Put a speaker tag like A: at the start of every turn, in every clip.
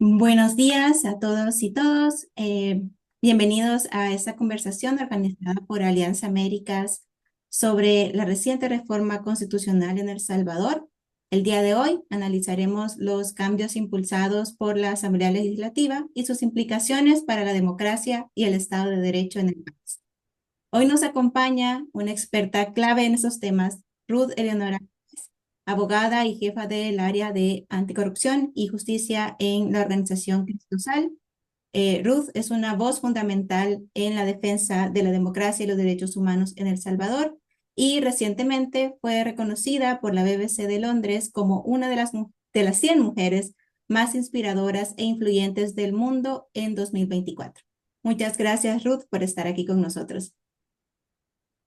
A: Buenos días a todos y todos. Bienvenidos a esta conversación organizada por Alianza Américas sobre la reciente reforma constitucional en El Salvador. El día de hoy analizaremos los cambios impulsados por la Asamblea Legislativa y sus implicaciones para la democracia y el Estado de Derecho en el país. Hoy nos acompaña una experta clave en esos temas, Ruth Eleonora, abogada y jefa del área de anticorrupción y justicia en la organización Cristosal. Ruth es una voz fundamental en la defensa de la democracia y los derechos humanos en El Salvador y recientemente fue reconocida por la BBC de Londres como una de las 100 mujeres más inspiradoras e influyentes del mundo en 2024. Muchas gracias, Ruth, por estar aquí con nosotros.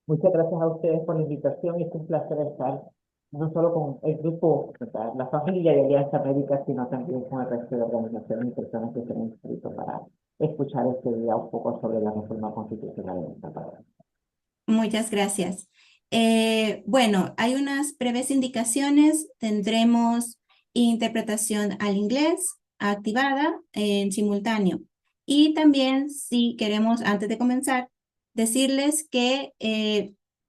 B: Muchas gracias a ustedes por la invitación y es un placer estar no solo con el grupo, o sea, la familia de Alianza América, sino también con el resto de organizaciones y personas que se han inscrito para escuchar este día un poco sobre la reforma constitucional en El Salvador.
A: Muchas gracias. Bueno, hay unas breves indicaciones. Tendremos interpretación al inglés activada en simultáneo. Y también, si queremos, antes de comenzar, decirles que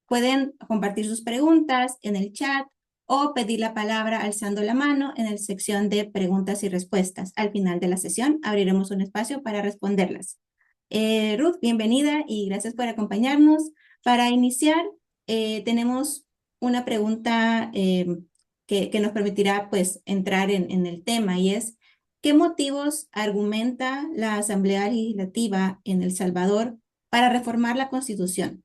A: pueden compartir sus preguntas en el chat o pedir la palabra alzando la mano en la sección de preguntas y respuestas. Al final de la sesión abriremos un espacio para responderlas. Ruth, bienvenida y gracias por acompañarnos. Para iniciar, tenemos una pregunta que nos permitirá pues entrar en el tema y es, ¿qué motivos argumenta la Asamblea Legislativa en El Salvador para reformar la Constitución?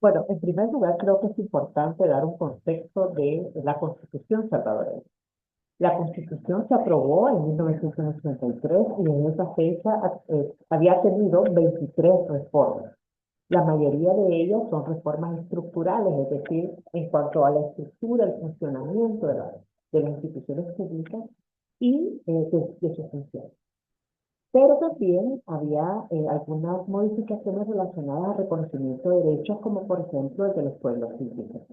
B: Bueno, en primer lugar, creo que es importante dar un contexto de la Constitución salvadoreña. La Constitución se aprobó en 1983 y en esa fecha había tenido 23 reformas. La mayoría de ellas son reformas estructurales, es decir, en cuanto a la estructura, el funcionamiento de las instituciones públicas y de sus funciones. Pero también había algunas modificaciones relacionadas al reconocimiento de derechos, como por ejemplo el de los pueblos indígenas.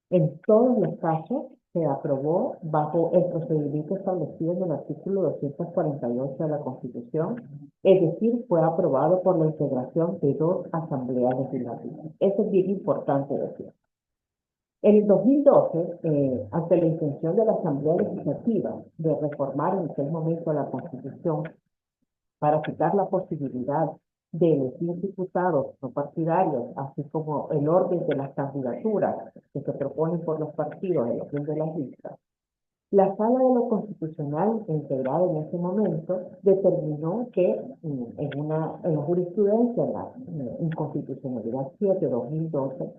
B: En todos los casos se aprobó bajo el procedimiento establecido en el artículo 248 de la Constitución, es decir, fue aprobado por la integración de dos asambleas legislativas. Eso es bien importante decir. En el 2012, ante la intención de la Asamblea Legislativa de reformar en aquel momento la Constitución para quitar la posibilidad de elegir diputados no partidarios, así como el orden de las candidaturas que se proponen por los partidos, el orden de las listas, la Sala de lo Constitucional, integrada en ese momento, determinó que en la jurisprudencia, en la Inconstitucionalidad 7-2012,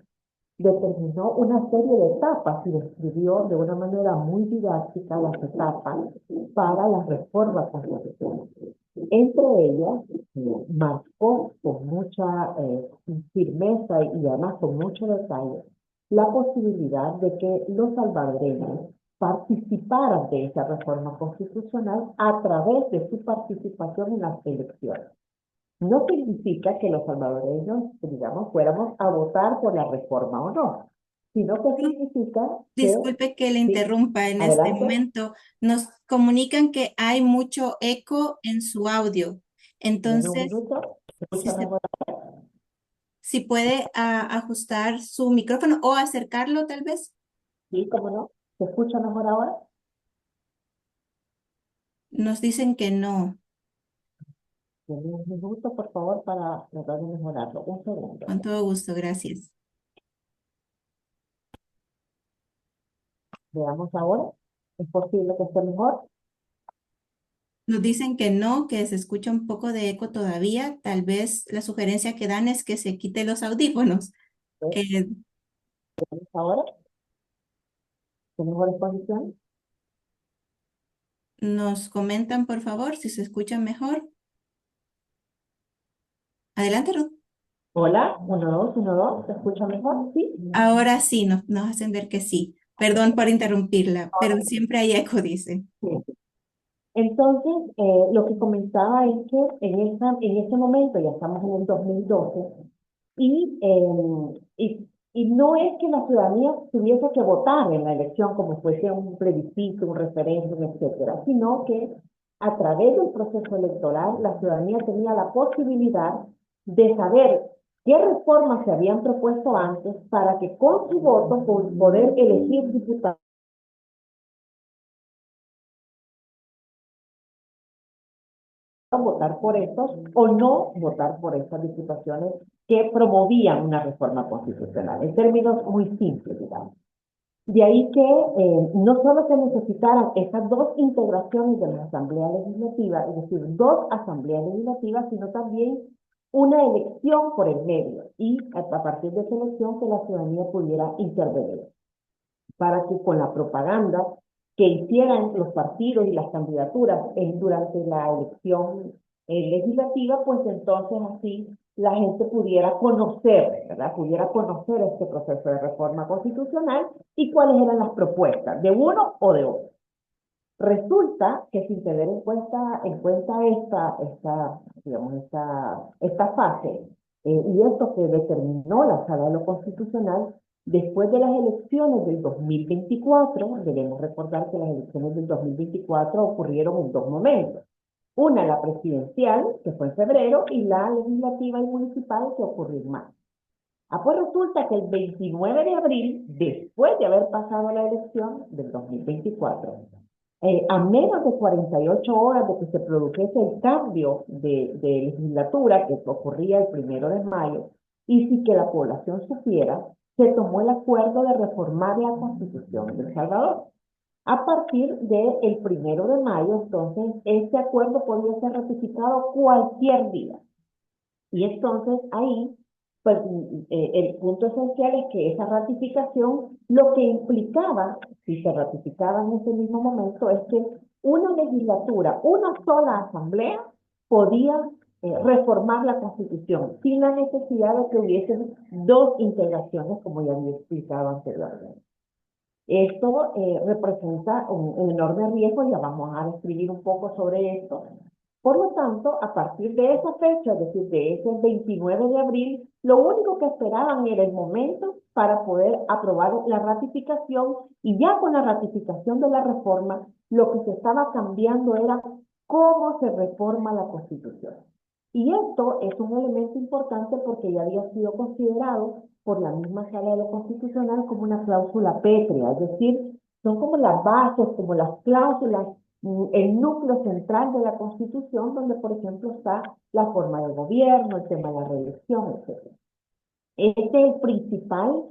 B: determinó una serie de etapas y describió de una manera muy didáctica las etapas para la reforma constitucional. Entre ellas, marcó con mucha firmeza y además con mucho detalle la posibilidad de que los salvadoreños participaran de esa reforma constitucional a través de su participación en las elecciones. No significa que los salvadoreños, digamos, fuéramos a votar por la reforma o no, sino que
A: Ruth,
B: significa que,
A: disculpe que le
B: sí,
A: interrumpa en este
B: adelante,
A: momento. Nos comunican que hay mucho eco en su audio.
B: denme un
A: Entonces,
B: minuto,
A: si
B: escúchame
A: se
B: ahora.
A: si puede ajustar su micrófono o acercarlo tal vez.
B: Sí, cómo no, ¿se escucha mejor ahora?
A: Nos dicen que no.
B: Denme un minuto, por favor, para tratar de mejorarlo. Un segundo.
A: Con todo gusto, gracias.
B: Veamos ahora. ¿Es posible que esté mejor?
A: Nos dicen que no, que se escucha un poco de eco todavía. Tal vez la sugerencia que dan es que se quite los audífonos.
B: ¿Sí?
A: Eh,
B: ¿Veamos ahora? ¿Qué mejor exposición?
A: Nos comentan, por favor, si se escucha mejor. Adelante, Ruth.
B: Hola, 1, 2, 1, 2. ¿Se escucha mejor? Sí.
A: Ahora sí, nos hacen ver que sí. Perdón por interrumpirla, pero
B: Ahora
A: siempre hay eco, dice.
B: sí. Entonces, lo que comentaba es que en ese momento, ya estamos en el 2012, y, eh, y, y no es que la ciudadanía tuviese que votar en la elección como fuese un plebiscito, un referéndum, etcétera, sino que a través del proceso electoral, la ciudadanía tenía la posibilidad de saber qué reformas se habían propuesto antes para que con su voto poder elegir diputados, votar por estos o no votar por estas diputaciones que promovían una reforma constitucional, en términos muy simples, digamos. De ahí que no solo se necesitaran esas dos integraciones de la Asamblea Legislativa, es decir, dos asambleas legislativas, sino también una elección por el medio y a partir de esa elección que la ciudadanía pudiera intervenir para que con la propaganda que hicieran los partidos y las candidaturas durante la elección legislativa, pues entonces así la gente pudiera conocer, ¿verdad? Pudiera conocer este proceso de reforma constitucional y cuáles eran las propuestas de uno o de otro. Resulta que sin tener en cuenta esta fase y esto que determinó la Sala de lo Constitucional, después de las elecciones del 2024, debemos recordar que las elecciones del 2024 ocurrieron en dos momentos. Una, la presidencial, que fue en febrero, y la legislativa y municipal, que ocurrió en marzo. Pues resulta que el 29 de abril, después de haber pasado la elección del 2024, a menos de 48 horas de que se produjese el cambio de legislatura que ocurría el 1 de mayo, y sin que la población supiera, se tomó el acuerdo de reformar la Constitución de El Salvador. A partir del 1 de mayo, entonces, este acuerdo podía ser ratificado cualquier día. Y entonces ahí, pues el punto esencial es que esa ratificación lo que implicaba, si se ratificaba en ese mismo momento, es que una legislatura, una sola asamblea, podía reformar la Constitución sin la necesidad de que hubiesen dos integraciones, como ya había explicado anteriormente. Esto representa un enorme riesgo, ya vamos a describir un poco sobre esto. Por lo tanto, a partir de esa fecha, es decir, de ese 29 de abril, lo único que esperaban era el momento para poder aprobar la ratificación, y ya con la ratificación de la reforma, lo que se estaba cambiando era cómo se reforma la Constitución. Y esto es un elemento importante porque ya había sido considerado por la misma Sala de lo Constitucional como una cláusula pétrea, es decir, son como las bases, como las cláusulas, el núcleo central de la Constitución, donde por ejemplo está la forma de gobierno, el tema de la reelección, etc. Este es el principal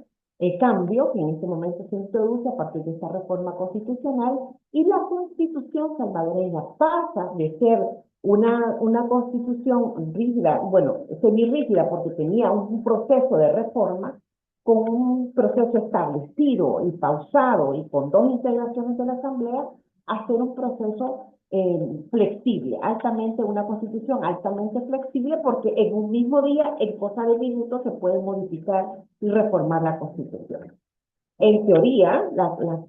B: cambio que en este momento se introduce a partir de esta reforma constitucional, y la Constitución salvadoreña pasa de ser una constitución rígida, bueno, semirrígida porque tenía un proceso de reforma, con un proceso establecido y pausado y con dos integraciones de la Asamblea, a ser un proceso flexible, una constitución altamente flexible, porque en un mismo día, en cosa de minutos, se puede modificar y reformar la Constitución. En teoría,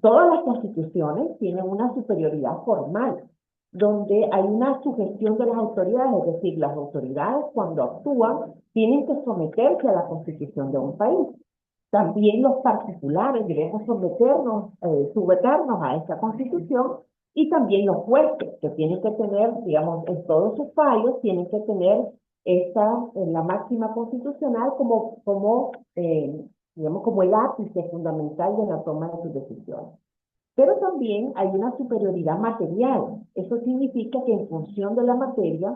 B: todas las constituciones tienen una superioridad formal, donde hay una sugestión de las autoridades, es decir, las autoridades cuando actúan tienen que someterse a la Constitución de un país. También los particulares debemos someternos a esta Constitución, y también los jueces, que tienen que tener, digamos, en todos sus fallos, tienen que tener la máxima constitucional digamos, como el ápice fundamental de la toma de sus decisiones. Pero también hay una superioridad material. Eso significa que en función de la materia,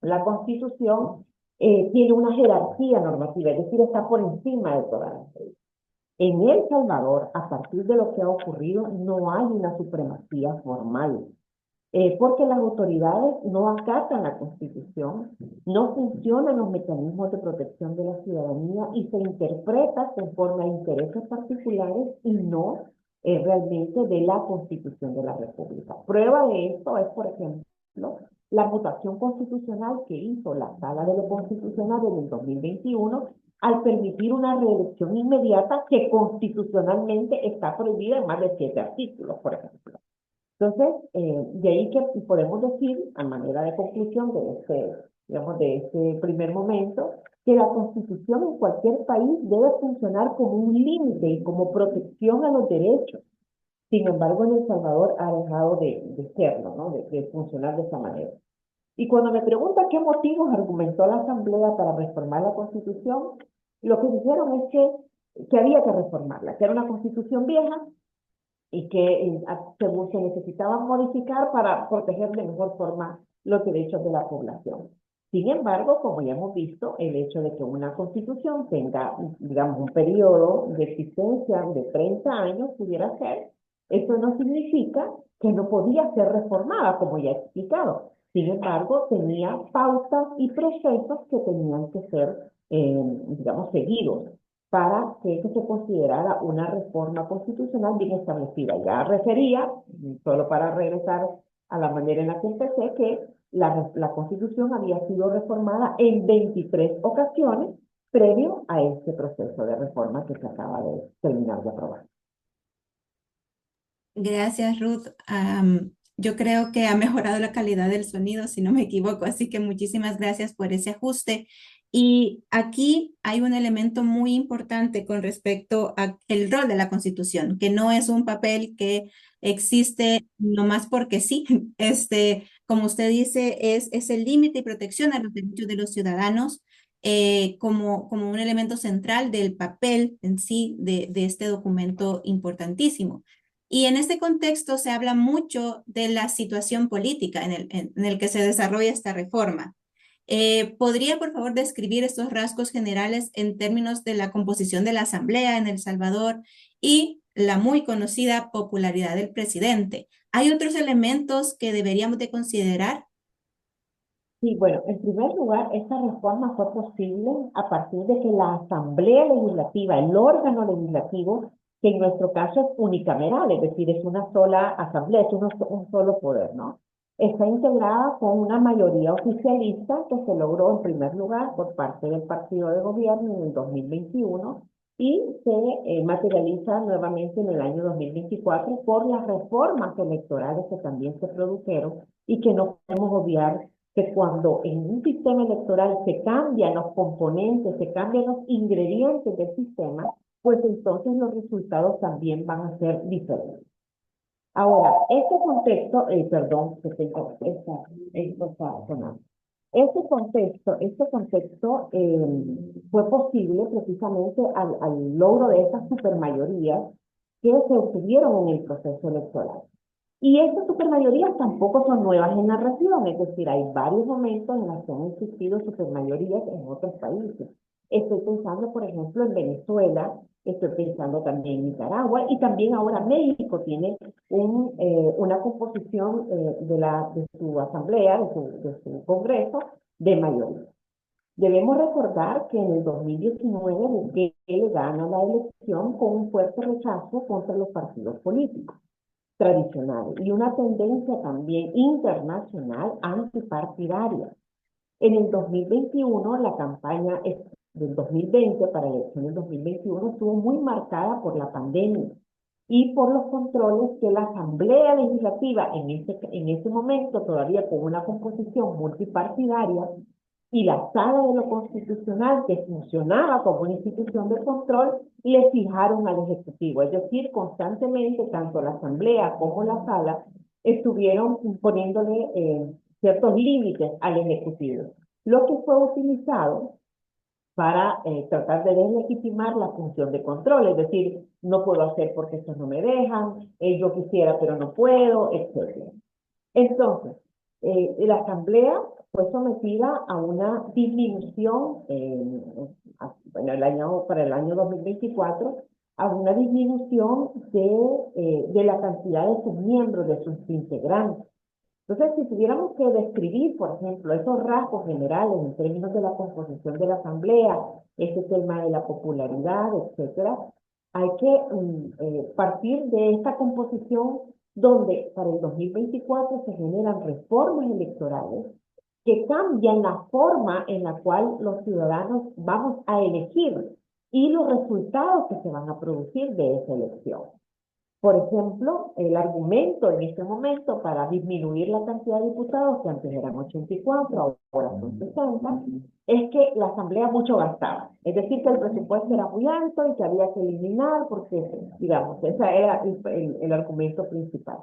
B: la Constitución tiene una jerarquía normativa, es decir, está por encima de todas las leyes. En El Salvador, a partir de lo que ha ocurrido, no hay una supremacía formal, porque las autoridades no acatan la Constitución, no funcionan los mecanismos de protección de la ciudadanía y se interpreta conforme a intereses particulares y no realmente de la Constitución de la República. Prueba de esto es, por ejemplo, la votación constitucional que hizo la Sala de lo Constitucional en el 2021, al permitir una reelección inmediata que constitucionalmente está prohibida en más de 7 artículos, por ejemplo. Entonces, de ahí que podemos decir, a manera de conclusión de este primer momento, que la Constitución en cualquier país debe funcionar como un límite y como protección a los derechos. Sin embargo, en El Salvador ha dejado de serlo, ¿no? De funcionar de esa manera. Y cuando me pregunta qué motivos argumentó la Asamblea para reformar la Constitución, lo que dijeron es que había que reformarla, que era una Constitución vieja y que se necesitaba modificar para proteger de mejor forma los derechos de la población. Sin embargo, como ya hemos visto, el hecho de que una constitución tenga, digamos, un periodo de existencia de 30 años, pudiera ser, eso no significa que no podía ser reformada, como ya he explicado. Sin embargo, tenía pautas y procesos que tenían que ser, digamos, seguidos para que eso se considerara una reforma constitucional bien establecida. Ya refería, solo para regresar a la manera en la que empecé, que la Constitución había sido reformada en 23 ocasiones previo a este proceso de reforma que se acaba de terminar de aprobar.
A: Gracias, Ruth. Yo creo que ha mejorado la calidad del sonido, si no me equivoco, así que muchísimas gracias por ese ajuste. Y aquí hay un elemento muy importante con respecto al rol de la Constitución, que no es un papel que existe nomás porque sí. Como usted dice, es el límite y protección a los derechos de los ciudadanos. Como un elemento central del papel en sí de este documento importantísimo. Y en este contexto se habla mucho de la situación política en el que se desarrolla esta reforma. ¿Podría, por favor, describir estos rasgos generales en términos de la composición de la Asamblea en El Salvador y la muy conocida popularidad del presidente? ¿Hay otros elementos que deberíamos de considerar?
B: Sí, bueno, en primer lugar, esta reforma fue posible a partir de que la Asamblea Legislativa, el órgano legislativo, que en nuestro caso es unicameral, es decir, es una sola asamblea, es un solo poder, ¿no? Está integrada con una mayoría oficialista que se logró en primer lugar por parte del partido de gobierno en el 2021 y se materializa nuevamente en el año 2024 por las reformas electorales que también se produjeron y que no podemos obviar que cuando en un sistema electoral se cambian los componentes, se cambian los ingredientes del sistema, pues entonces los resultados también van a ser diferentes. Ahora, este contexto, perdón, que tengo, esto está sonando. Este contexto fue posible precisamente al logro de estas supermayorías que se obtuvieron en el proceso electoral. Y estas supermayorías tampoco son nuevas en la región, es decir, hay varios momentos en los que han existido supermayorías en otros países. Estoy pensando, por ejemplo, en Venezuela, estoy pensando también en Nicaragua y también ahora México tiene una composición de su asamblea, de su congreso, de mayoría. Debemos recordar que en el 2019 Bukele gana la elección con un fuerte rechazo contra los partidos políticos tradicionales y una tendencia también internacional antipartidaria. En el 2021, la campaña del 2020 para la elección del 2021 estuvo muy marcada por la pandemia y por los controles que la Asamblea Legislativa en ese momento, todavía con una composición multipartidaria, y la Sala de lo Constitucional, que funcionaba como una institución de control, le fijaron al Ejecutivo. Es decir, constantemente, tanto la Asamblea como la Sala estuvieron poniéndole ciertos límites al Ejecutivo, lo que fue utilizado para tratar de deslegitimar la función de control, es decir, no puedo hacer porque estos no me dejan, yo quisiera pero no puedo, etc. Entonces, la Asamblea fue sometida a una disminución, bueno, para el año 2024, a una disminución de la cantidad de sus miembros, de sus integrantes. Entonces, si tuviéramos que describir, por ejemplo, esos rasgos generales en términos de la composición de la Asamblea, este tema de la popularidad, etcétera, hay que partir de esta composición donde para el 2024 se generan reformas electorales que cambian la forma en la cual los ciudadanos vamos a elegir y los resultados que se van a producir de esa elección. Por ejemplo, el argumento en este momento para disminuir la cantidad de diputados, que antes eran 84, ahora son 60, es que la Asamblea mucho gastaba. Es decir, que el presupuesto era muy alto y que había que eliminar porque, digamos, ese era el argumento principal.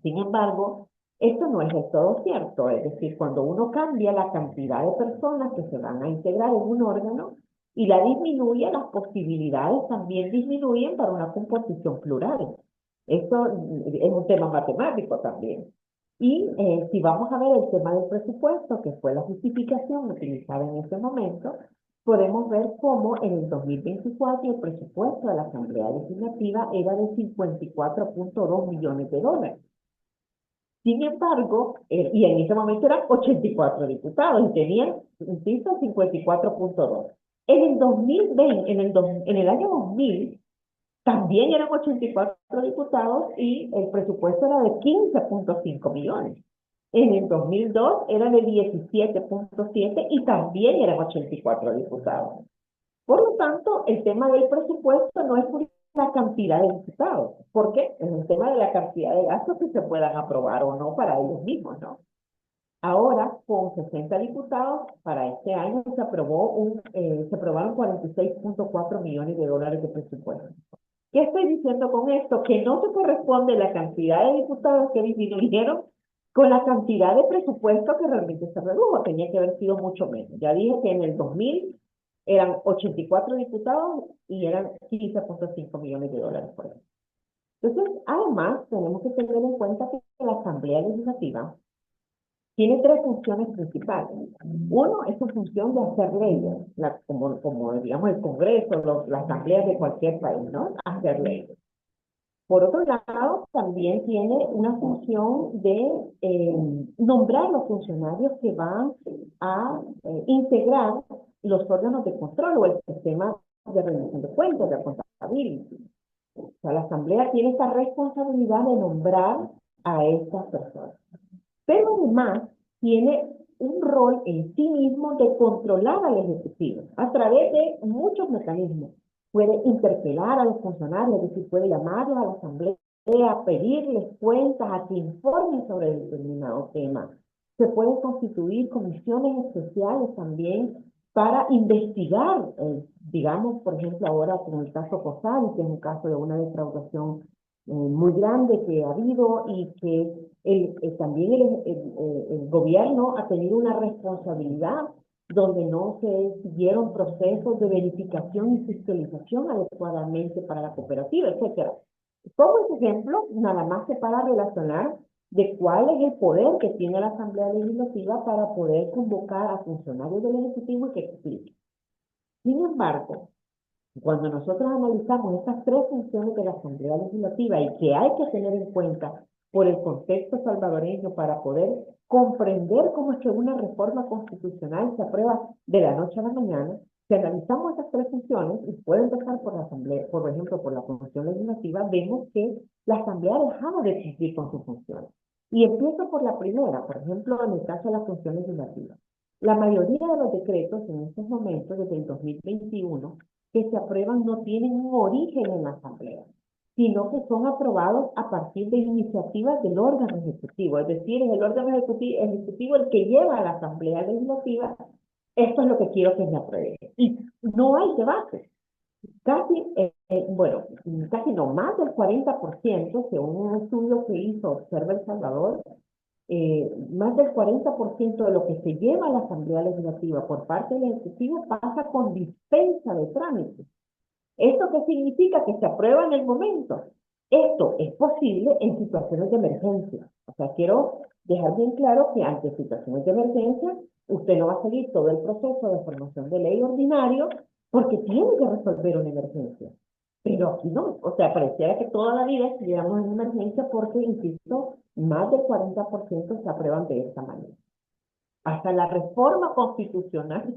B: Sin embargo, esto no es del todo cierto. Es decir, cuando uno cambia la cantidad de personas que se van a integrar en un órgano y la disminuye, las posibilidades también disminuyen para una composición plural. Esto es un tema matemático también. Y si vamos a ver el tema del presupuesto, que fue la justificación utilizada en ese momento, podemos ver cómo en el 2024 el presupuesto de la Asamblea Legislativa era de 54.2 millones de dólares. Sin embargo, y en ese momento eran 84 diputados y tenían, insisto, 54.2. En el 2020, en el año 2000, también eran 84 diputados y el presupuesto era de 15.5 millones. En el 2002 era de 17.7 y también eran 84 diputados. Por lo tanto, el tema del presupuesto no es por la cantidad de diputados, porque es un tema de la cantidad de gastos que se puedan aprobar o no para ellos mismos, ¿no? Ahora, con 60 diputados, para este año se aprobaron 46.4 millones de dólares de presupuesto. ¿Qué estoy diciendo con esto? Que no se corresponde la cantidad de diputados que disminuyeron con la cantidad de presupuesto que realmente se redujo. Tenía que haber sido mucho menos. Ya dije que en el 2000 eran 84 diputados y eran 15.5 millones de dólares por año. Entonces, además, tenemos que tener en cuenta que la Asamblea Legislativa tiene tres funciones principales. Uno es su función de hacer leyes, como digamos el Congreso, las asambleas de cualquier país, ¿no? Hacer leyes. Por otro lado, también tiene una función de nombrar los funcionarios que van a integrar los órganos de control o el sistema de rendición de cuentas, de accountability. O sea, la Asamblea tiene esta responsabilidad de nombrar a estas personas. Pero además tiene un rol en sí mismo de controlar al Ejecutivo a través de muchos mecanismos. Puede interpelar a los funcionarios, es decir, puede llamarlos a la Asamblea, pedirles cuentas, a que informen sobre determinado tema. Se pueden constituir comisiones especiales también para investigar, digamos, por ejemplo, ahora con el caso COSAL, que es un caso de una defraudación muy grande que ha habido y que también el gobierno ha tenido una responsabilidad donde no se siguieron procesos de verificación y fiscalización adecuadamente para la cooperativa, etcétera. Como ejemplo, nada más se para relacionar de cuál es el poder que tiene la Asamblea Legislativa para poder convocar a funcionarios del Ejecutivo y que expliquen. Sin embargo, cuando nosotros analizamos estas tres funciones de la Asamblea Legislativa y que hay que tener en cuenta por el contexto salvadoreño para poder comprender cómo es que una reforma constitucional se aprueba de la noche a la mañana, si analizamos estas tres funciones, y puede empezar por la Asamblea, por ejemplo, por la Comisión Legislativa, vemos que la Asamblea ha dejado de cumplir con sus funciones. Y empiezo por la primera, por ejemplo, en el caso de la función legislativa. La mayoría de los decretos en estos momentos, desde el 2021, que se aprueban no tienen un origen en la Asamblea, sino que son aprobados a partir de iniciativas del órgano ejecutivo. Es decir, es el órgano ejecutivo el que lleva a la Asamblea Legislativa, esto es lo que quiero que me apruebe. Y no hay debate. Casi, bueno, casi no, más del 40%, según un estudio que hizo Observa El Salvador, más del 40% de lo que se lleva a la Asamblea Legislativa por parte del Ejecutivo pasa con dispensa de trámites. ¿Esto qué significa? Que se aprueba en el momento. Esto es posible en situaciones de emergencia. O sea, quiero dejar bien claro que ante situaciones de emergencia, usted no va a seguir todo el proceso de formación de ley ordinario porque tiene que resolver una emergencia. Pero aquí no, o sea, pareciera que toda la vida estuviéramos en emergencia porque, insisto, más del 40% se aprueban de esta manera. Hasta la reforma constitucional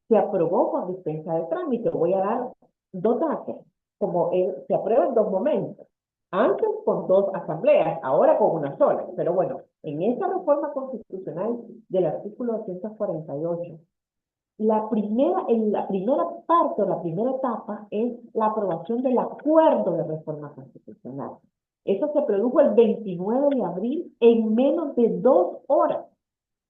B: se aprobó con dispensa de trámite. Voy a dar dos datos, como se aprueba en dos momentos. Antes con dos asambleas, ahora con una sola. Pero bueno, en esa reforma constitucional del artículo 248, la primera parte o la primera etapa es la aprobación del acuerdo de reforma constitucional. Eso se produjo el 29 de abril en menos de 2 horas.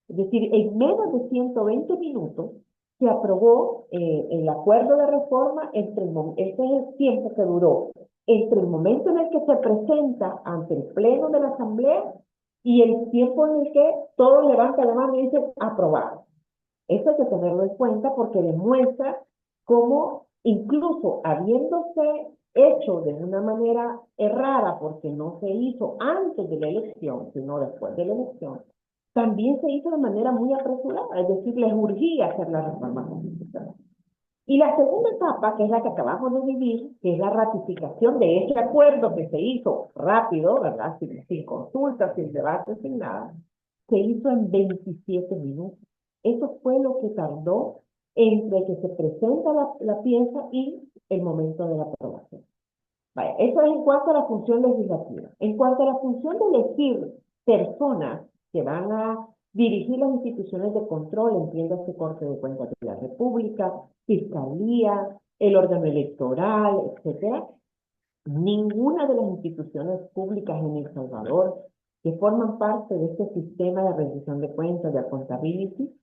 B: Es decir, en menos de 120 minutos se aprobó el acuerdo de reforma este es el tiempo que duró entre el momento en el que se presenta ante el pleno de la Asamblea y el tiempo en el que todos levantan la mano y dicen aprobado. Eso hay que tenerlo en cuenta porque demuestra cómo incluso habiéndose hecho de una manera errada porque no se hizo antes de la elección, sino después de la elección, también se hizo de manera muy apresurada, es decir, les urgía hacer la reforma constitucional. Y la segunda etapa, que es la que acabamos de vivir, que es la ratificación de ese acuerdo que se hizo rápido, ¿verdad? Sin consulta, sin debate, sin nada, se hizo en 27 minutos. Eso fue lo que tardó entre que se presenta la pieza y el momento de la aprobación. Vaya, eso es en cuanto a la función legislativa. En cuanto a la función de elegir personas que van a dirigir las instituciones de control, entiéndase Corte de Cuentas de la República, Fiscalía, el órgano electoral, etcétera, ninguna de las instituciones públicas en El Salvador que forman parte de este sistema de rendición de cuentas, de accountability,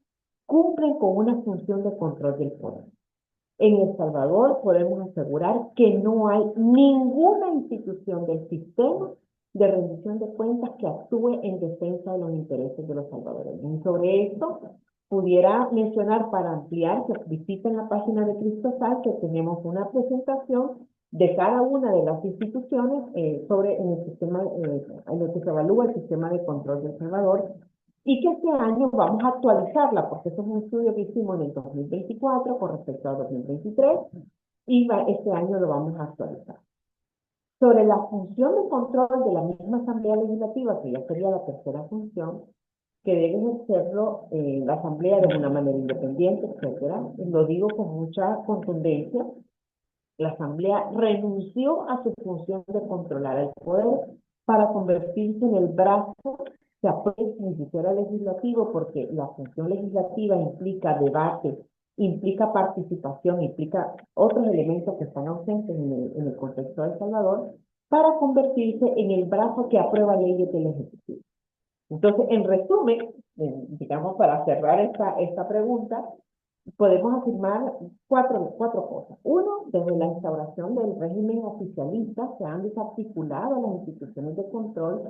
B: cumplen con una función de control del poder. En El Salvador podemos asegurar que no hay ninguna institución del sistema de rendición de cuentas que actúe en defensa de los intereses de los salvadoreños. Y sobre esto pudiera mencionar para ampliar que visiten la página de Cristosal que tenemos una presentación de cada una de las instituciones sobre en el sistema, en lo que se evalúa el sistema de control de El Salvador y que este año vamos a actualizarla, porque eso es un estudio que hicimos en el 2024 con respecto al 2023, y este año lo vamos a actualizar. Sobre la función de control de la misma Asamblea Legislativa, que ya sería la tercera función, que debe ejercerlo la Asamblea de una manera independiente, etcétera, lo digo con mucha contundencia, la Asamblea renunció a su función de controlar el poder para convertirse en el brazo que apoya ni siquiera legislativo, porque la función legislativa implica debate, implica participación, implica otros elementos que están ausentes en el contexto de El Salvador, para convertirse en el brazo que aprueba leyes del Ejecutivo. Entonces, en resumen, digamos, para cerrar esta pregunta, podemos afirmar cuatro cosas. Uno, desde la instauración del régimen oficialista se han desarticulado las instituciones de control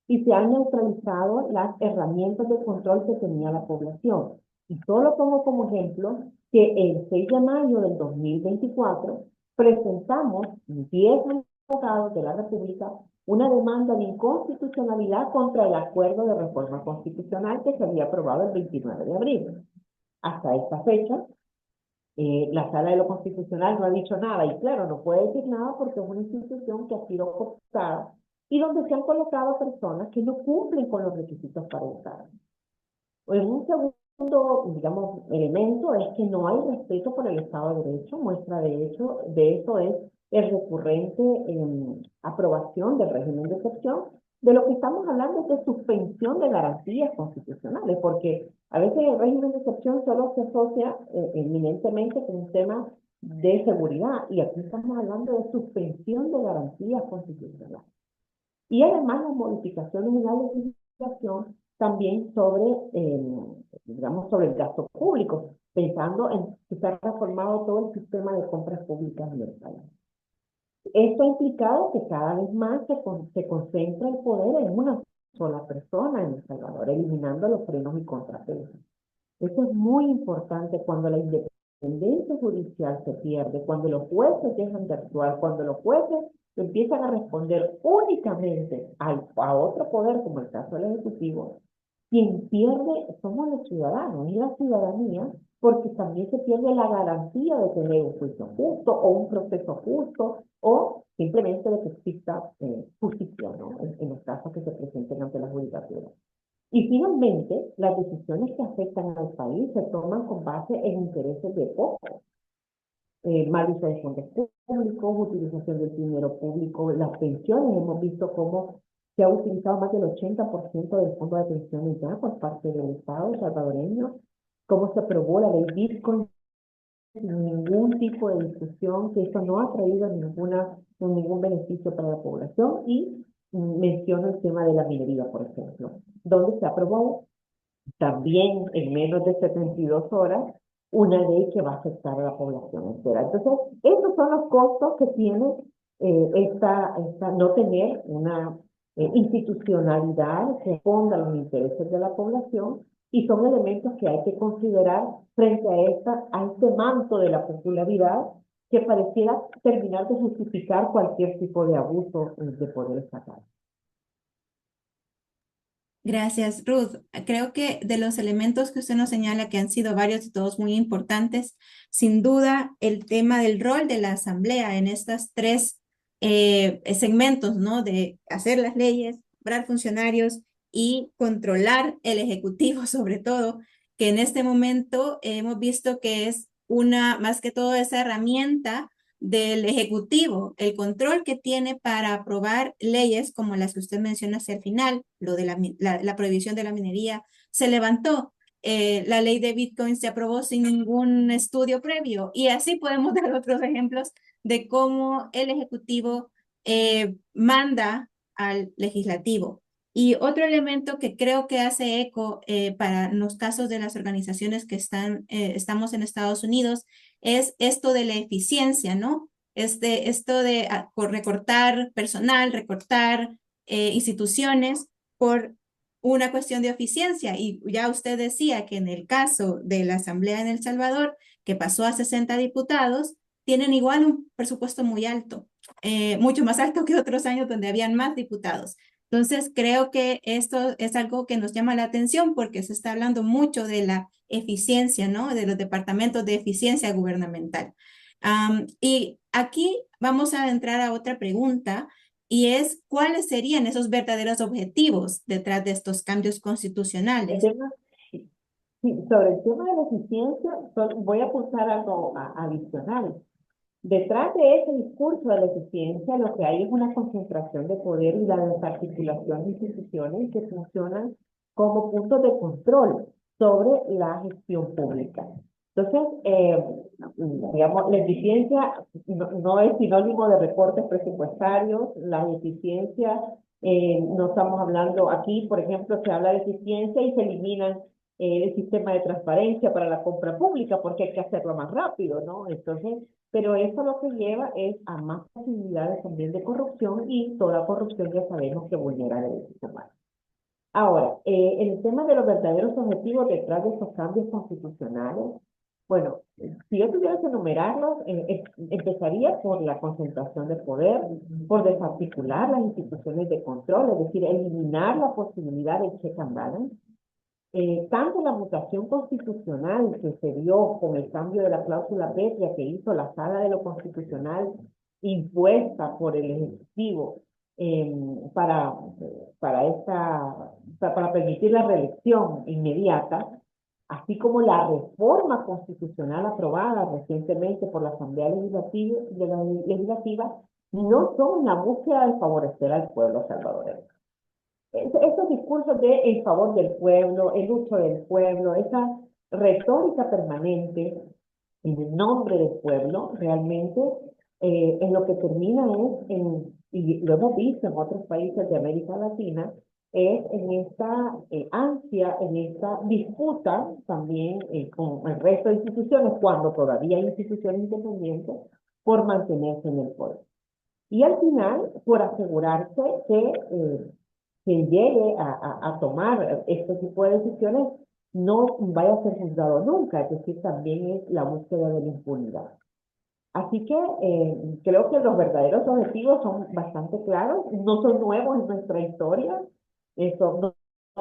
B: y se han neutralizado las herramientas de control que tenía la población. Y solo pongo como ejemplo que el 6 de mayo del 2024 presentamos 10 abogados de la República una demanda de inconstitucionalidad contra el acuerdo de reforma constitucional que se había aprobado el 29 de abril. Hasta esta fecha, la Sala de lo Constitucional no ha dicho nada, y claro, no puede decir nada porque es una institución que ha sido cooptada y donde se han colocado personas que no cumplen con los requisitos para votar. En un segundo, digamos, elemento es que no hay respeto por el Estado de Derecho. Muestra de eso es el recurrente aprobación del régimen de excepción. De lo que estamos hablando es de suspensión de garantías constitucionales, porque a veces el régimen de excepción solo se asocia eminentemente con un tema de seguridad, y aquí estamos hablando de suspensión de garantías constitucionales. Y además las modificaciones en la legislación también sobre, digamos, sobre el gasto público, pensando en que se ha reformado todo el sistema de compras públicas en el país. Esto ha implicado que cada vez más se concentra el poder en una sola persona en El Salvador, eliminando los frenos y contrapesos. Eso es muy importante cuando la independencia judicial se pierde, cuando los jueces dejan de actuar, cuando los jueces empiezan a responder únicamente a otro poder, como el caso del Ejecutivo. Quien pierde somos los ciudadanos, y la ciudadanía, porque también se pierde la garantía de tener un juicio justo o un proceso justo o simplemente de que exista justicia, ¿no? En los casos que se presenten ante la judicatura. Y finalmente, las decisiones que afectan al país se toman con base en intereses de pocos. Mal uso de fondos públicos, utilización del dinero público, las pensiones. Hemos visto cómo se ha utilizado más del 80% del fondo de pensiones ya por parte del Estado salvadoreño cómo se aprobó la ley Bitcoin sin ningún tipo de discusión, que eso no ha traído ningún beneficio para la población, y menciono el tema de la minería, por ejemplo, donde se aprobó también en menos de 72 horas una ley que va a afectar a la población entera. Entonces, esos son los costos que tiene no tener una institucionalidad que responda a los intereses de la población, y son elementos que hay que considerar frente a este manto de la popularidad que pareciera terminar de justificar cualquier tipo de abuso de poder estatal.
A: Gracias, Ruth. Creo que de los elementos que usted nos señala, que han sido varios y todos muy importantes, sin duda el tema del rol de la Asamblea en estas tres segmentos, ¿no? De hacer las leyes, nombrar funcionarios y controlar el Ejecutivo, sobre todo, que en este momento hemos visto que es más que todo esa herramienta del Ejecutivo, el control que tiene para aprobar leyes como las que usted menciona hacia el final, lo de la prohibición de la minería, se levantó. La ley de Bitcoin se aprobó sin ningún estudio previo, y así podemos dar otros ejemplos de cómo el Ejecutivo manda al legislativo. Y otro elemento que creo que hace eco para los casos de las organizaciones que estamos en Estados Unidos es esto de la eficiencia, ¿no? Esto de por recortar personal, recortar instituciones por una cuestión de eficiencia. Y ya usted decía que en el caso de la Asamblea en El Salvador, que pasó a 60 diputados, tienen igual un presupuesto muy alto, mucho más alto que otros años donde habían más diputados. Entonces, creo que esto es algo que nos llama la atención porque se está hablando mucho de la eficiencia, ¿no? De los departamentos de eficiencia gubernamental. Y aquí vamos a entrar a otra pregunta, y es, ¿cuáles serían esos verdaderos objetivos detrás de estos cambios
B: El
A: constitucionales?
B: tema, sí, sobre el tema de la eficiencia, voy a apuntar algo adicional. Detrás de ese discurso de la eficiencia, lo que hay es una concentración de poder y la desarticulación de instituciones que funcionan como puntos de control sobre la gestión pública. Entonces, digamos, la eficiencia no es sinónimo de recortes presupuestarios. La eficiencia, no estamos hablando aquí, por ejemplo, se habla de eficiencia y se eliminan el sistema de transparencia para la compra pública porque hay que hacerlo más rápido, ¿no? Entonces, pero eso lo que lleva es a más posibilidades también de corrupción, y toda corrupción ya sabemos que vulnera derechos humanos. Ahora, el tema de los verdaderos objetivos detrás de estos cambios constitucionales, bueno, si yo tuviera que enumerarlos, empezaría por la concentración de poder, por desarticular las instituciones de control, es decir, eliminar la posibilidad de check and balance. Tanto la mutación constitucional que se dio con el cambio de la cláusula pétrea que hizo la Sala de lo Constitucional impuesta por el Ejecutivo, eh, para, para permitir la reelección inmediata, así como la reforma constitucional aprobada recientemente por la Asamblea Legislativa, no son una búsqueda de favorecer al pueblo salvadoreño. Esos discursos de en favor del pueblo, el uso del pueblo, esa retórica permanente en el nombre del pueblo, realmente en lo que termina y lo hemos visto en otros países de América Latina, es en esta ansia, en esta disputa también con el resto de instituciones, cuando todavía hay instituciones independientes, por mantenerse en el poder. Y al final, por asegurarse que quien llegue a tomar este tipo de decisiones no vaya a ser juzgado nunca, es decir, también es la búsqueda de la impunidad. Así que creo que los verdaderos objetivos son bastante claros, no son nuevos en nuestra historia, eso no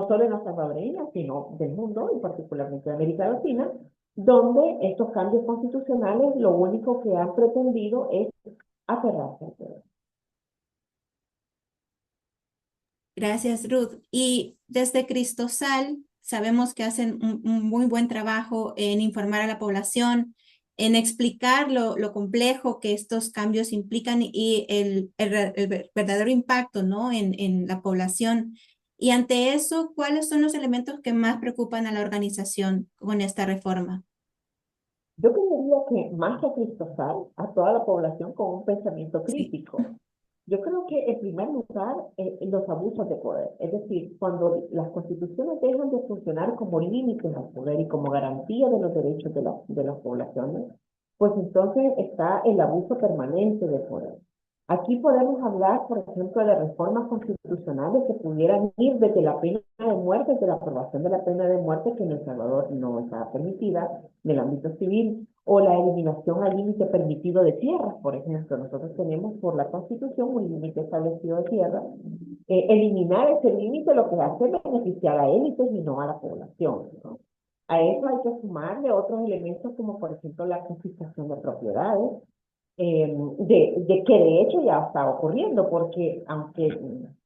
B: solo en la salvadoreña, sino del mundo y particularmente de América Latina, donde estos cambios constitucionales lo único que han pretendido es aferrarse al poder.
A: Gracias, Ruth. Y desde Cristosal sabemos que hacen un muy buen trabajo en informar a la población, en explicar lo complejo que estos cambios implican y el verdadero impacto, ¿no? En la población. Y ante eso, ¿cuáles son los elementos que más preocupan a la organización con esta reforma?
B: Yo creería que más que cristosal a toda la población con un pensamiento
A: Sí.
B: crítico. Yo creo que en primer lugar los abusos de poder, es decir, cuando las constituciones dejan de funcionar como límites al poder y como garantía de los derechos de las poblaciones, pues entonces está el abuso permanente de poder. Aquí podemos hablar, por ejemplo, de reformas constitucionales que pudieran ir desde la pena de muerte, desde la aprobación de la pena de muerte, que en El Salvador no está permitida en el ámbito civil, o la eliminación al límite permitido de tierras, por ejemplo. Nosotros tenemos por la Constitución un límite establecido de tierras. Eliminar ese límite lo que hace es beneficiar a élites y no a la población, ¿no? A eso hay que sumarle otros elementos como por ejemplo la confiscación de propiedades, de que de hecho ya está ocurriendo, porque aunque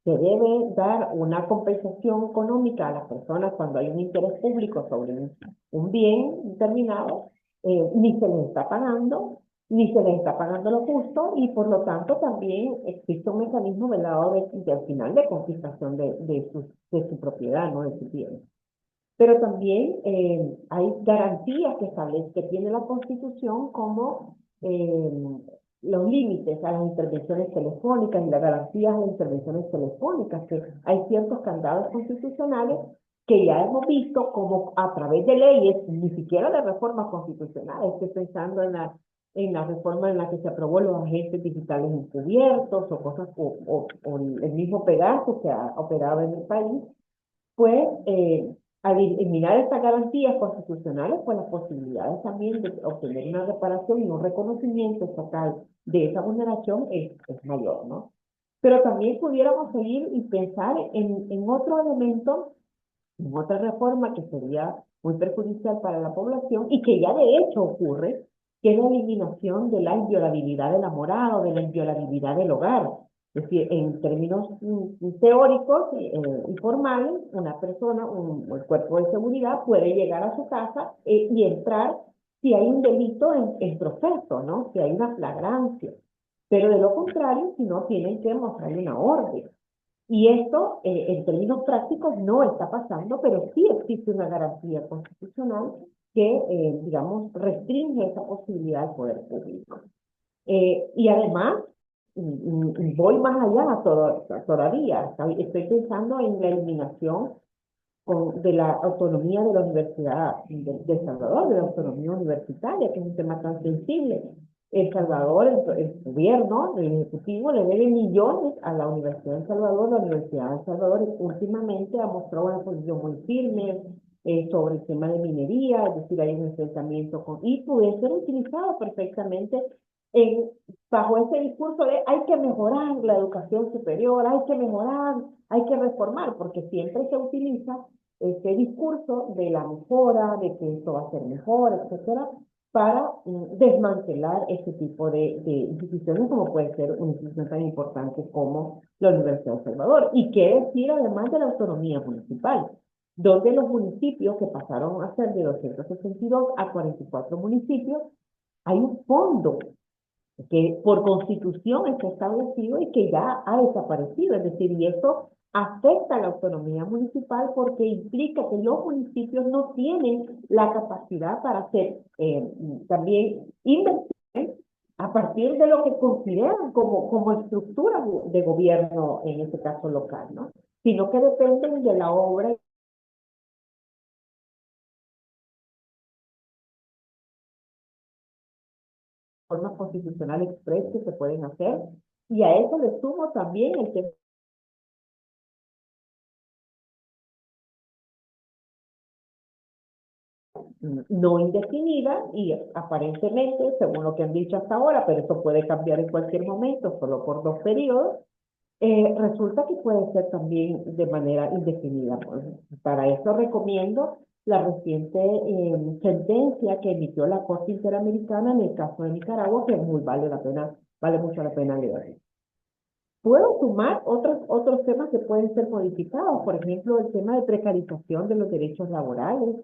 B: se debe dar una compensación económica a las personas cuando hay un interés público sobre un bien determinado, ni se les está pagando, ni se les está pagando lo justo, y por lo tanto también existe un mecanismo velado al final de confiscación de su propiedad, ¿no? De su bien. Pero también hay garantías que tiene la Constitución como los límites a las intervenciones telefónicas y las garantías a las intervenciones telefónicas, que hay ciertos candados constitucionales que ya hemos visto como a través de leyes, ni siquiera de reformas constitucionales, estoy pensando en la reforma en la que se aprobó los agentes digitales encubiertos o cosas, o el mismo Pegasus que ha operado en el país, pues al eliminar estas garantías constitucionales, pues las posibilidades también de obtener una reparación y un reconocimiento estatal de esa vulneración es mayor, ¿no? Pero también pudiéramos seguir y pensar en otro elemento, en otra reforma que sería muy perjudicial para la población y que ya de hecho ocurre, que es la eliminación de la inviolabilidad de la morada o de la inviolabilidad del hogar. Es decir, en términos teóricos y formales, una persona, el cuerpo de seguridad puede llegar a su casa y entrar si hay un delito en proceso, ¿no? Si hay una flagrancia. Pero de lo contrario, si no, tienen que mostrarle una orden. Y esto, en términos prácticos, no está pasando, pero sí existe una garantía constitucional que, digamos, restringe esa posibilidad al poder público. Y además, voy más allá todavía, estoy pensando en la eliminación de la autonomía de la Universidad de El Salvador, de la autonomía universitaria, que es un tema tan sensible. El Salvador, el gobierno, el ejecutivo le debe millones a la Universidad de El Salvador. La Universidad de El Salvador últimamente ha mostrado una posición muy firme sobre el tema de minería, es decir, hay un enfrentamiento y puede ser utilizado perfectamente en, bajo ese discurso de hay que mejorar la educación superior, hay que mejorar, hay que reformar, porque siempre se utiliza ese discurso de la mejora, de que esto va a ser mejor, etcétera, para desmantelar este tipo de instituciones como puede ser una institución tan importante como la Universidad de El Salvador. Y qué decir además de la autonomía municipal, donde los municipios que pasaron a ser de 262 a 44 municipios, hay un fondo que por constitución está establecido y que ya ha desaparecido. Es decir, y eso afecta a la autonomía municipal porque implica que los municipios no tienen la capacidad para hacer también inversiones a partir de lo que consideran como estructura de gobierno, en este caso local, ¿no? Sino que dependen de la obra reformas constitucionales express que se pueden hacer. Y a eso le sumo también el tema no indefinida y aparentemente, según lo que han dicho hasta ahora, pero eso puede cambiar en cualquier momento, solo por 2 periodos, resulta que puede ser también de manera indefinida. Pues, para eso recomiendo la reciente sentencia que emitió la Corte Interamericana en el caso de Nicaragua, que muy vale mucho la pena leer. Puedo sumar otros temas que pueden ser modificados, por ejemplo, el tema de precarización de los derechos laborales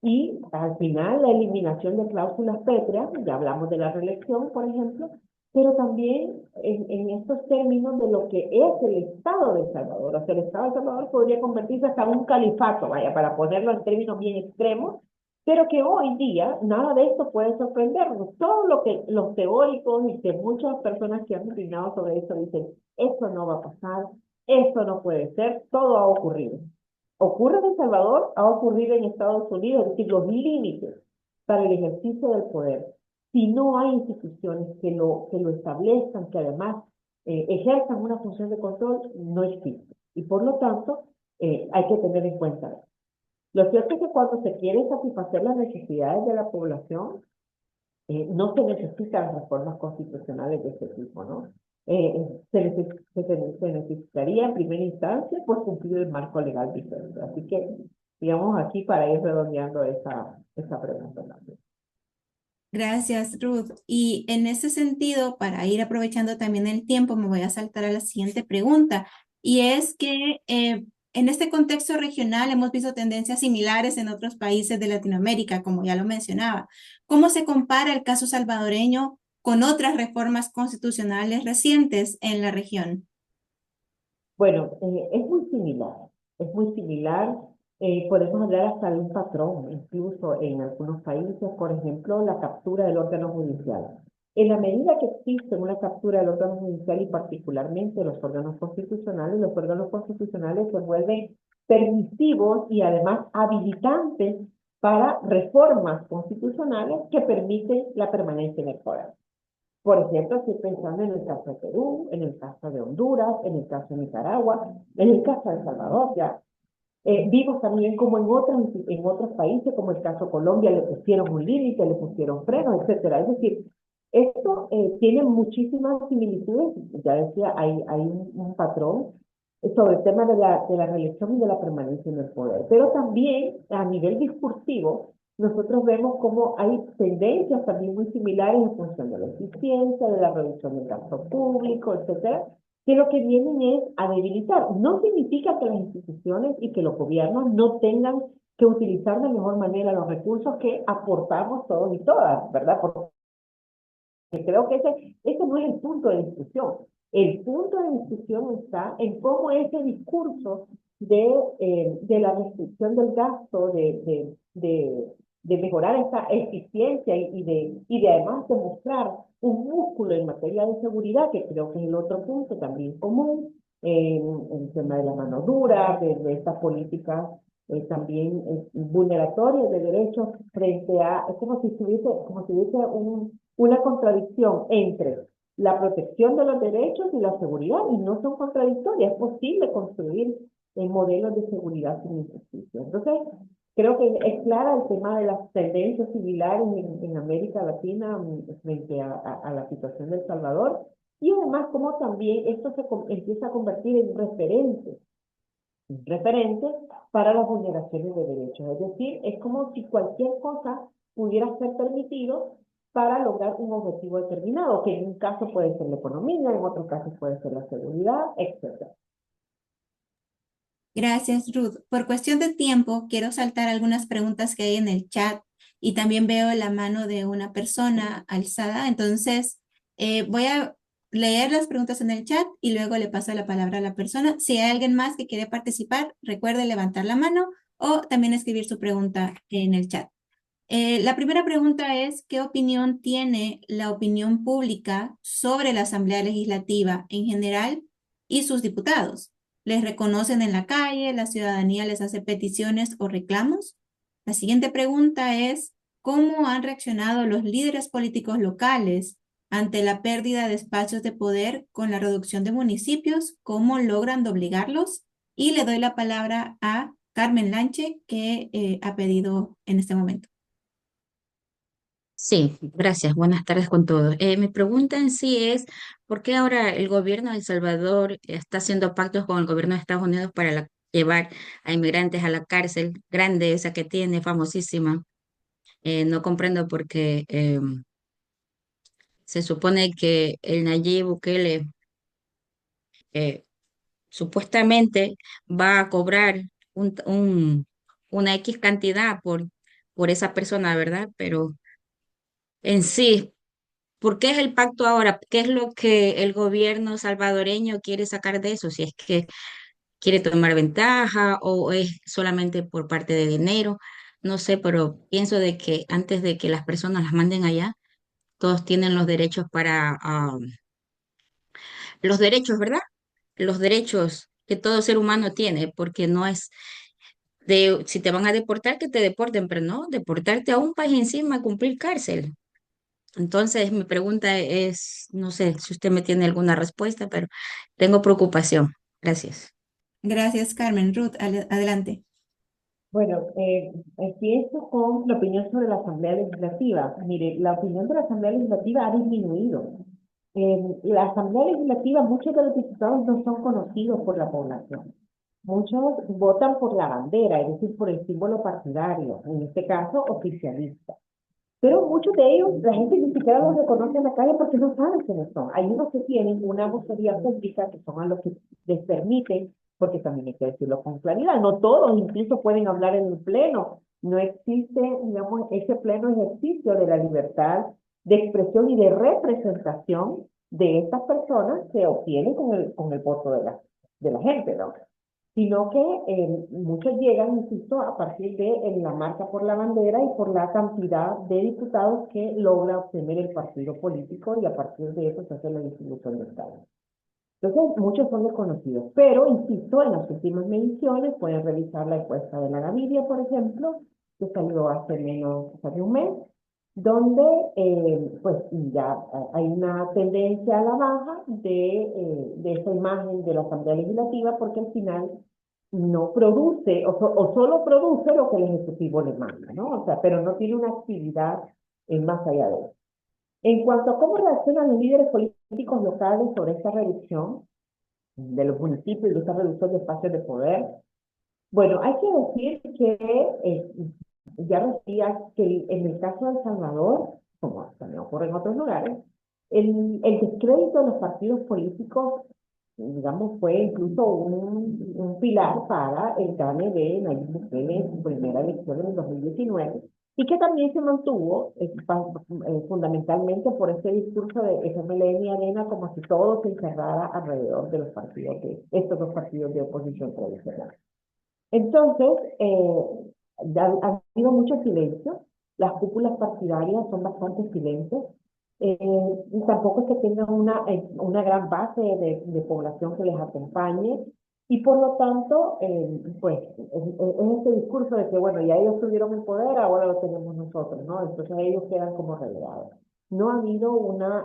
B: y al final la eliminación de cláusulas pétreas, ya hablamos de la reelección, por ejemplo, pero también en estos términos de lo que es el Estado de El Salvador. O sea, el Estado de El Salvador podría convertirse hasta en un califato, vaya, para ponerlo en términos bien extremos, pero que hoy día nada de esto puede sorprendernos. Todo lo que los teóricos y que muchas personas que han opinado sobre eso dicen, esto no va a pasar, esto no puede ser, todo ha ocurrido. Ocurre en El Salvador, ha ocurrido en Estados Unidos, es decir, los límites para el ejercicio del poder si no hay instituciones que lo establezcan, que además ejerzan una función de control, no existe. Y por lo tanto, hay que tener en cuenta eso. Lo cierto es que cuando se quiere satisfacer las necesidades de la población, no se necesitan reformas constitucionales de este tipo, ¿no? Se necesitaría en primera instancia pues cumplir el marco legal vigente. Así que, digamos, aquí para ir redondeando esa pregunta también.
A: Gracias, Ruth. Y en ese sentido, para ir aprovechando también el tiempo, me voy a saltar a la siguiente pregunta. Y es que en este contexto regional hemos visto tendencias similares en otros países de Latinoamérica, como ya lo mencionaba. ¿Cómo se compara el caso salvadoreño con otras reformas constitucionales recientes en la región?
B: Bueno, es muy similar, es muy similar. Podemos hablar hasta de un patrón, incluso en algunos países, por ejemplo, la captura del órgano judicial. En la medida que existe una captura del órgano judicial y particularmente los órganos constitucionales se vuelven permisivos y además habilitantes para reformas constitucionales que permiten la permanencia en el poder. Por ejemplo, estoy pensando en el caso de Perú, en el caso de Honduras, en el caso de Nicaragua, en el caso de El Salvador, ya. Vimos también como en otros países, como el caso de Colombia, le pusieron un límite, le pusieron frenos, etcétera. Es decir, esto tiene muchísimas similitudes, ya decía, hay un patrón sobre el tema de la reelección y de la permanencia en el poder. Pero también a nivel discursivo, nosotros vemos cómo hay tendencias también muy similares en función de la eficiencia, de la reducción del gasto público, etcétera, que lo que vienen es a debilitar. No significa que las instituciones y que los gobiernos no tengan que utilizar de mejor manera los recursos que aportamos todos y todas, ¿verdad? Porque creo que ese no es el punto de discusión. El punto de discusión está en cómo ese discurso de la restricción del gasto, de mejorar esta eficiencia y de además demostrar un músculo en materia de seguridad, que creo que es el otro punto también común, el tema de la mano dura, de estas políticas también vulneratorias de derechos frente a, es como si hubiese una contradicción entre la protección de los derechos y la seguridad, y no son contradictorias, es posible construir modelos de seguridad sin injusticia. Entonces, creo que es clara el tema de las tendencias similares en América Latina frente a la situación de El Salvador, y además como también esto empieza a convertir en referentes para las vulneraciones de derechos. Es decir, es como si cualquier cosa pudiera ser permitido para lograr un objetivo determinado, que en un caso puede ser la economía, en otro caso puede ser la seguridad, etcétera.
A: Gracias, Ruth. Por cuestión de tiempo, quiero saltar algunas preguntas que hay en el chat y también veo la mano de una persona alzada. Entonces, voy a leer las preguntas en el chat y luego le paso la palabra a la persona. Si hay alguien más que quiere participar, recuerde levantar la mano o también escribir su pregunta en el chat. La primera pregunta es, ¿qué opinión tiene la opinión pública sobre la Asamblea Legislativa en general y sus diputados? ¿Les reconocen en la calle? ¿La ciudadanía les hace peticiones o reclamos? La siguiente pregunta es, ¿cómo han reaccionado los líderes políticos locales ante la pérdida de espacios de poder con la reducción de municipios? ¿Cómo logran doblegarlos? Y le doy la palabra a Carmen Lanche, que ha pedido en este momento.
C: Sí, gracias. Buenas tardes con todos. Mi pregunta en sí es, ¿por qué ahora el gobierno de El Salvador está haciendo pactos con el gobierno de Estados Unidos para llevar a inmigrantes a la cárcel grande, esa que tiene, famosísima? No comprendo porque se supone que el Nayib Bukele eh, supuestamente va a cobrar una X cantidad por esa persona, ¿verdad? Pero en sí. ¿Por qué es el pacto ahora? ¿Qué es lo que el gobierno salvadoreño quiere sacar de eso? Si es que quiere tomar ventaja o es solamente por parte de dinero, no sé, pero pienso de que antes de que las personas las manden allá, todos tienen los derechos para, los derechos, ¿verdad? Los derechos que todo ser humano tiene, porque no es de, si te van a deportar, que te deporten, pero no, deportarte a un país encima, cumplir cárcel. Entonces, mi pregunta es, no sé si usted me tiene alguna respuesta, pero tengo preocupación. Gracias.
A: Gracias, Carmen. Ruth, adelante.
B: Bueno, empiezo con la opinión sobre la Asamblea Legislativa. Mire, la opinión de la Asamblea Legislativa ha disminuido. La Asamblea Legislativa, muchos de los diputados no son conocidos por la población. Muchos votan por la bandera, es decir, por el símbolo partidario, en este caso oficialista. Pero muchos de ellos, la gente ni siquiera los reconoce en la calle porque no saben quiénes son. Hay unos que tienen una vocería pública que son a los que les permiten, porque también hay que decirlo con claridad, no todos incluso pueden hablar en el pleno. No existe, digamos, ese pleno ejercicio de la libertad de expresión y de representación de estas personas que obtienen con el voto de la gente, ¿no? Sino que muchos llegan, insisto, a partir de la marcha por la bandera y por la cantidad de diputados que logra obtener el partido político y a partir de eso se hace la distribución de Estado. Entonces, muchos son desconocidos, pero insisto, en las últimas mediciones pueden revisar la encuesta de la Gaviria, por ejemplo, que salió hace menos de un mes, donde pues ya hay una tendencia a la baja de esa imagen de la Asamblea Legislativa, porque al final no produce, o solo produce lo que el Ejecutivo le manda, ¿no? O sea, pero no tiene una actividad más allá de eso. En cuanto a cómo reaccionan los líderes políticos locales sobre esta reducción de los municipios y de esta reducción de espacios de poder, bueno, hay que decir que ya decía que en el caso de El Salvador, como también ocurre en otros lugares, el descrédito de los partidos políticos, digamos, fue incluso un pilar para el gane de Nayib Bukele en su primera elección en el 2019, y que también se mantuvo fundamentalmente por este discurso de FMLN y Arena, como si todo se encerrara alrededor de los partidos estos dos partidos de oposición tradicional. Entonces, ha habido mucho silencio, las cúpulas partidarias son bastante silentes, y tampoco es que tengan una gran base de población que les acompañe, y por lo tanto, pues, es este discurso de que, bueno, ya ellos tuvieron el poder, ahora lo tenemos nosotros, ¿no? Entonces ellos quedan como relegados. No ha habido una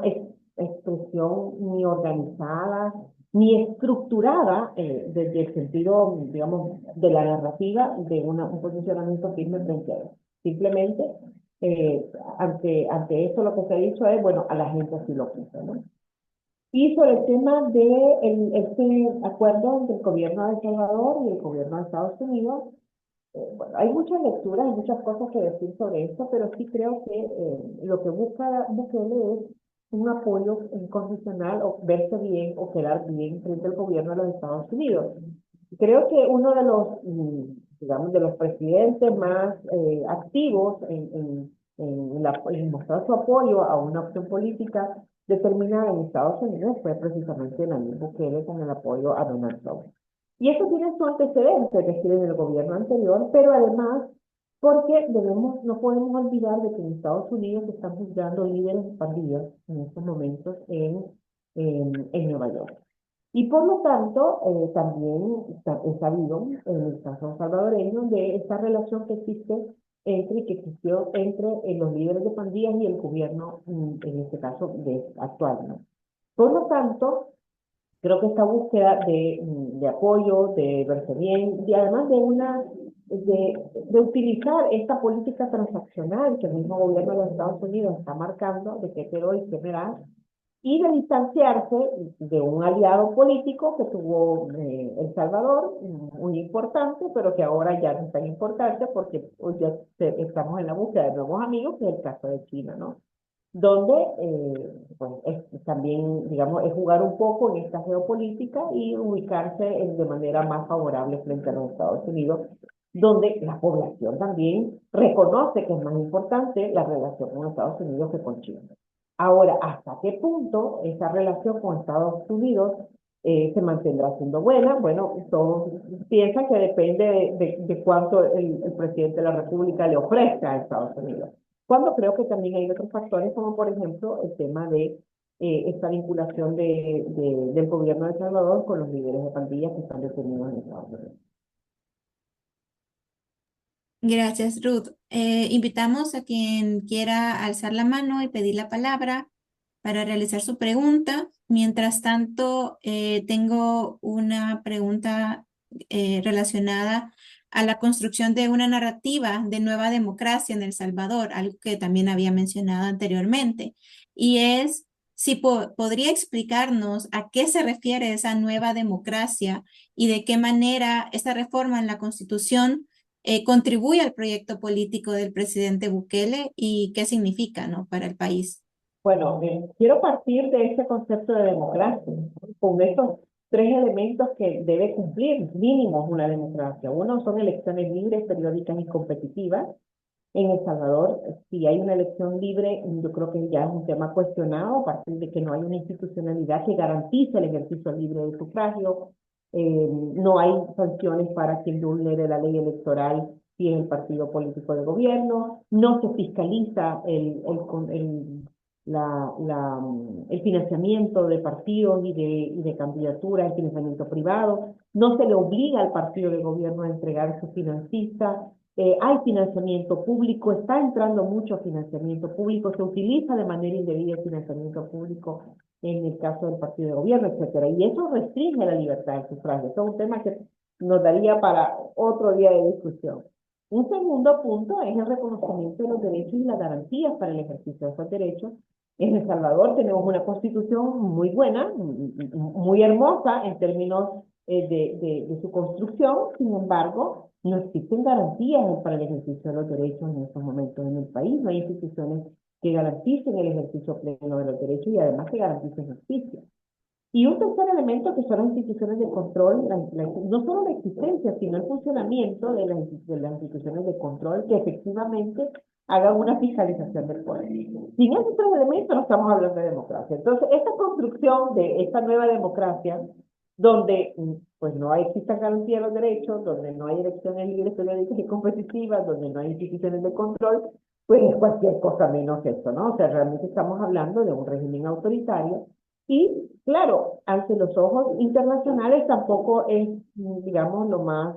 B: expresión ni organizada, ni estructurada desde el sentido, digamos, de la narrativa de un posicionamiento firme frente a eso. Simplemente, ante esto lo que se ha dicho es, bueno, a la gente así lo quiso, ¿no? Y sobre el tema de este acuerdo entre el gobierno de El Salvador y el gobierno de Estados Unidos, bueno, hay muchas lecturas, hay muchas cosas que decir sobre esto, pero sí creo que lo que busca Bukele es un apoyo incondicional o verse bien o quedar bien frente al gobierno de los Estados Unidos. Creo que uno de los, digamos, de los presidentes más activos en mostrar su apoyo a una opción política determinada en Estados Unidos fue precisamente Nayib Bukele con el apoyo a Donald Trump. Y eso tiene su antecedente, es decir, en el gobierno anterior, pero además porque no podemos olvidar de que en Estados Unidos se están juzgando líderes de pandillas en estos momentos en Nueva York. Y por lo tanto, también he sabido en el caso salvadoreño de esta relación que existe que existió entre los líderes de pandillas y el gobierno, en este caso actual, ¿no? Por lo tanto, creo que esta búsqueda de apoyo, de verse bien, y además de utilizar esta política transaccional que el mismo gobierno de los Estados Unidos está marcando, de qué te doy, qué me das, y de distanciarse de un aliado político que tuvo El Salvador, muy importante, pero que ahora ya no es tan importante porque pues, ya estamos en la búsqueda de nuevos amigos, que es el caso de China, ¿no? Donde pues, también, digamos, es jugar un poco en esta geopolítica y ubicarse de manera más favorable frente a los Estados Unidos, donde la población también reconoce que es más importante la relación con Estados Unidos que con China. Ahora, ¿hasta qué punto esa relación con Estados Unidos se mantendrá siendo buena? Bueno, todos piensan que depende de cuánto el presidente de la República le ofrezca a Estados Unidos. Cuando creo que también hay otros factores, como por ejemplo el tema de esta vinculación del gobierno de El Salvador con los líderes de pandillas que están detenidos en Estados Unidos.
A: Gracias, Ruth. Invitamos a quien quiera alzar la mano y pedir la palabra para realizar su pregunta. Mientras tanto, tengo una pregunta relacionada a la construcción de una narrativa de nueva democracia en El Salvador, algo que también había mencionado anteriormente, y es si podría explicarnos a qué se refiere esa nueva democracia y de qué manera esta reforma en la Constitución contribuye al proyecto político del presidente Bukele y qué significa, ¿no?, para el país.
B: Bueno, quiero partir de ese concepto de democracia, ¿no? Con estos tres elementos que debe cumplir mínimo una democracia. Uno son elecciones libres, periódicas y competitivas. En El Salvador, si hay una elección libre, yo creo que ya es un tema cuestionado, a partir de que no hay una institucionalidad que garantice el ejercicio libre del sufragio, no hay sanciones para quien vulnere la ley electoral si es el partido político de gobierno, no se fiscaliza el financiamiento de partidos y de candidaturas, el financiamiento privado, no se le obliga al partido de gobierno a entregar su financista. Hay financiamiento público, está entrando mucho financiamiento público, se utiliza de manera indebida el financiamiento público en el caso del partido de gobierno, etcétera. Y eso restringe la libertad de sufragio. Eso es un tema que nos daría para otro día de discusión. Un segundo punto es el reconocimiento de los derechos y las garantías para el ejercicio de esos derechos. En El Salvador tenemos una constitución muy buena, muy hermosa en términos de su construcción. Sin embargo, no existen garantías para el ejercicio de los derechos en estos momentos en el país. No hay instituciones que garanticen el ejercicio pleno de los derechos y además que garanticen justicia. Y un tercer elemento que son las instituciones de control, no solo la existencia, sino el funcionamiento de las instituciones de control que efectivamente hagan una fiscalización del poder. Sin esos tres elementos no estamos hablando de democracia. Entonces, esta construcción de esta nueva democracia, donde pues no existe garantía de los derechos, donde no hay elecciones libres, periódicas y competitivas, donde no hay instituciones de control, pues es cualquier cosa menos eso, ¿no? O sea, realmente estamos hablando de un régimen autoritario y, claro, ante los ojos internacionales tampoco es, digamos, lo más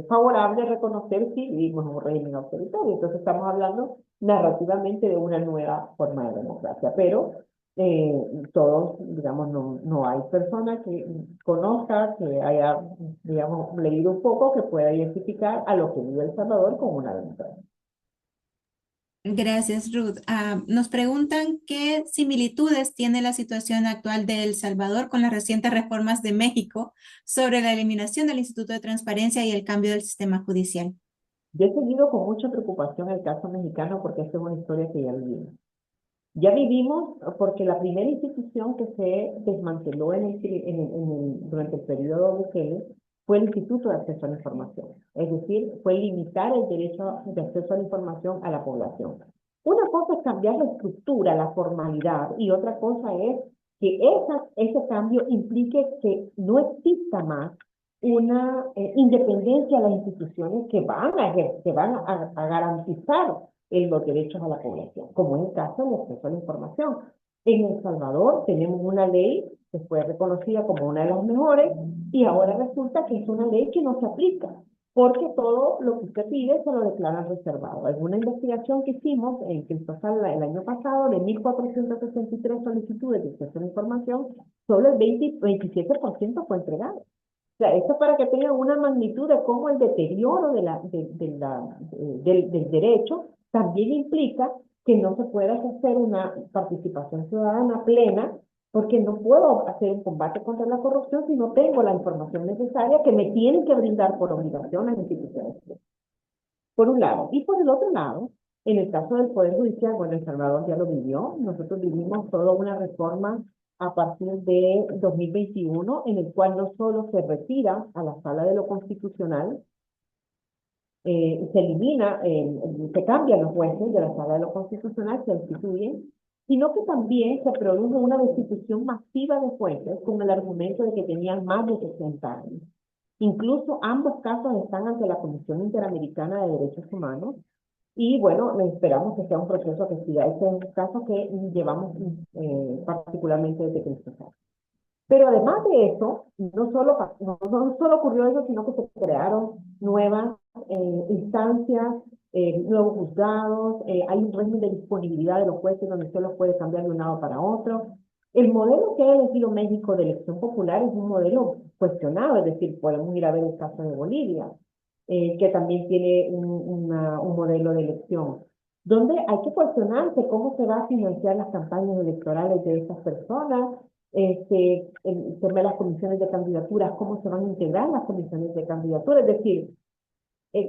B: favorable reconocer si vivimos en un régimen autoritario. Entonces estamos hablando narrativamente de una nueva forma de democracia, pero todos, digamos, no hay persona que conozca, que haya, digamos, leído un poco, que pueda identificar a lo que vive El Salvador como una democracia.
A: Gracias, Ruth. Nos preguntan qué similitudes tiene la situación actual de El Salvador con las recientes reformas de México sobre la eliminación del Instituto de Transparencia y el cambio del sistema judicial.
B: Yo he seguido con mucha preocupación el caso mexicano porque esta es una historia que ya vivimos. Ya vivimos porque la primera institución que se desmanteló durante el periodo Bukele fue el Instituto de Acceso a la Información. Es decir, fue limitar el derecho de acceso a la información a la población. Una cosa es cambiar la estructura, la formalidad, y otra cosa es que ese cambio implique que no exista más una independencia de las instituciones que van a garantizar los derechos a la población, como en el caso del acceso a la información. En El Salvador tenemos una ley que fue reconocida como una de las mejores y ahora resulta que es una ley que no se aplica, porque todo lo que usted pide se lo declaran reservado. Alguna investigación que hicimos en Cristosal el año pasado, de 1.463 solicitudes de acceso a la información, solo el 27% fue entregado. O sea, esto para que tengan una magnitud de cómo el deterioro del derecho también implica que no se pueda hacer una participación ciudadana plena, porque no puedo hacer un combate contra la corrupción si no tengo la información necesaria que me tienen que brindar por obligación las instituciones. Por un lado. Y por el otro lado, en el caso del Poder Judicial, bueno, El Salvador ya lo vivió, nosotros vivimos toda una reforma a partir de 2021, en el cual no solo se retira a la Sala de lo Constitucional, se elimina, se cambian los jueces de la Sala de lo Constitucional, se instituyen sino que también se produjo una destitución masiva de jueces con el argumento de que tenían más de 60 años. Incluso ambos casos están ante la Comisión Interamericana de Derechos Humanos y bueno, esperamos que sea un proceso que siga. Este es un caso que llevamos particularmente desde Cristo. Pero además de eso, no solo ocurrió eso, sino que se crearon nuevas instancias, nuevos juzgados, hay un régimen de disponibilidad de los jueces donde se los puede cambiar de un lado para otro. El modelo que ha elegido México de elección popular es un modelo cuestionado, es decir, podemos ir a ver el caso de Bolivia, que también tiene un modelo de elección, donde hay que cuestionarse cómo se va a financiar las campañas electorales de estas personas, el tema de las comisiones de candidaturas, cómo se van a integrar las comisiones de candidaturas. Es decir,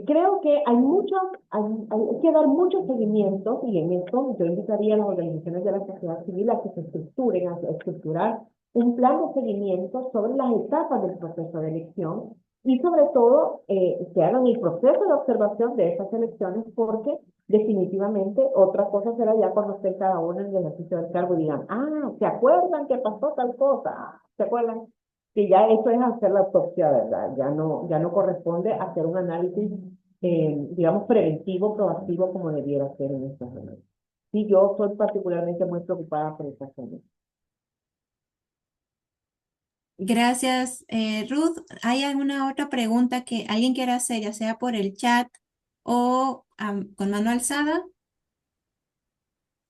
B: creo que hay que dar mucho seguimiento y en esto yo invitaría a las organizaciones de la sociedad civil a que se estructuren, a estructurar un plan de seguimiento sobre las etapas del proceso de elección y sobre todo que hagan el proceso de observación de esas elecciones porque definitivamente otra cosa será ya cuando esté cada uno en el ejercicio del cargo y digan, ¿se acuerdan que pasó tal cosa? ¿Se acuerdan? Que ya eso es hacer la autopsia, ¿verdad? Ya no corresponde hacer un análisis, digamos, preventivo, proactivo, como debiera ser en estos momentos. Sí, yo soy particularmente muy preocupada por esta zona.
A: Gracias, Ruth. ¿Hay alguna otra pregunta que alguien quiera hacer, ya sea por el chat o con mano alzada?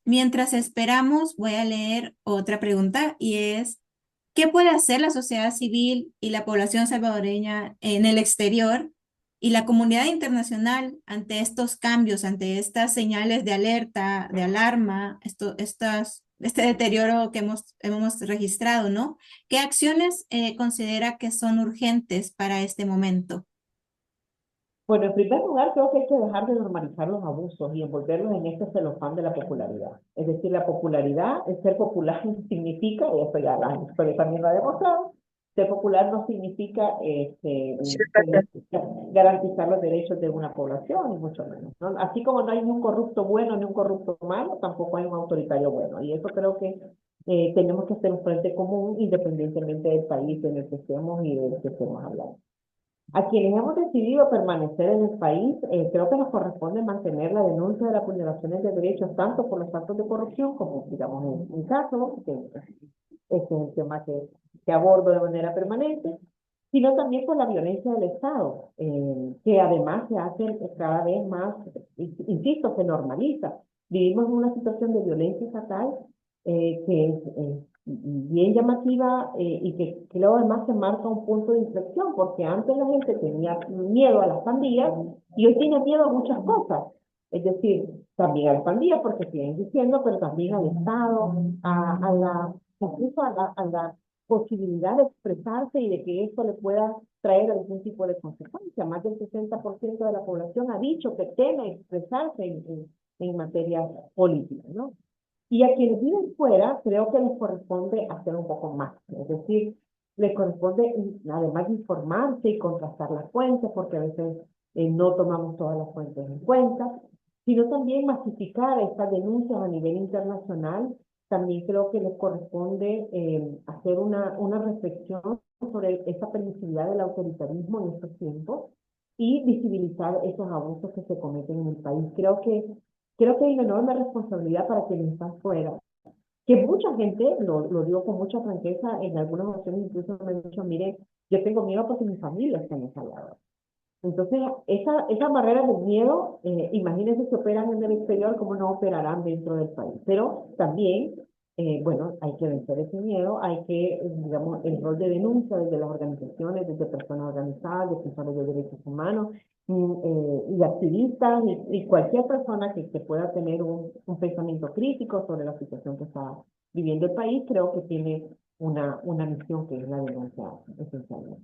A: Mientras esperamos, voy a leer otra pregunta y es, ¿qué puede hacer la sociedad civil y la población salvadoreña en el exterior y la comunidad internacional ante estos cambios, ante estas señales de alerta, de alarma, este deterioro que hemos registrado, ¿no? ¿Qué acciones considera que son urgentes para este momento?
B: Bueno, en primer lugar, creo que hay que dejar de normalizar los abusos y envolverlos en este celofán de la popularidad. Es decir, la popularidad, el ser popular significa, y eso ya la historia también lo ha demostrado, ser popular no significa garantizar los derechos de una población, ni mucho menos, ¿no? Así como no hay ni un corrupto bueno ni un corrupto malo, tampoco hay un autoritario bueno. Y eso creo que tenemos que hacer un frente común independientemente del país en el que estemos y del que estemos hablando. A quienes hemos decidido permanecer en el país, creo que nos corresponde mantener la denuncia de las vulneraciones de derechos, tanto por los actos de corrupción como, digamos, en mi caso, que este es un tema que abordo de manera permanente, sino también por la violencia del Estado, que además se hace cada vez más, insisto, se normaliza. Vivimos en una situación de violencia estatal que es bien llamativa y que luego además se marca un punto de inflexión, porque antes la gente tenía miedo a las pandillas y hoy tiene miedo a muchas cosas. Es decir, también a las pandillas, porque siguen diciendo, pero también al Estado, incluso a la posibilidad de expresarse y de que esto le pueda traer algún tipo de consecuencia. Más del 60% de la población ha dicho que teme expresarse en materia política, ¿no? Y a quienes viven fuera, creo que les corresponde hacer un poco más. Es decir, les corresponde, además de informarse y contrastar las fuentes, porque a veces no tomamos todas las fuentes en cuenta, sino también masificar estas denuncias a nivel internacional. También creo que les corresponde hacer una reflexión sobre esa permisividad del autoritarismo en estos tiempos y visibilizar esos abusos que se cometen en el país. Creo que hay una enorme responsabilidad para quienes están fuera, que mucha gente, lo digo con mucha franqueza, en algunas ocasiones incluso me han dicho, mire, yo tengo miedo porque mi familia está en El Salvador. Entonces, esas barreras del miedo, imagínense si operan en el exterior, cómo no operarán dentro del país. Pero también, bueno, hay que vencer ese miedo, hay que, digamos, el rol de denuncia desde las organizaciones, desde personas organizadas, defensores de derechos humanos, y activistas, y cualquier persona que pueda tener un pensamiento crítico sobre la situación que está viviendo el país, creo que tiene una misión que es la denuncia esencialmente.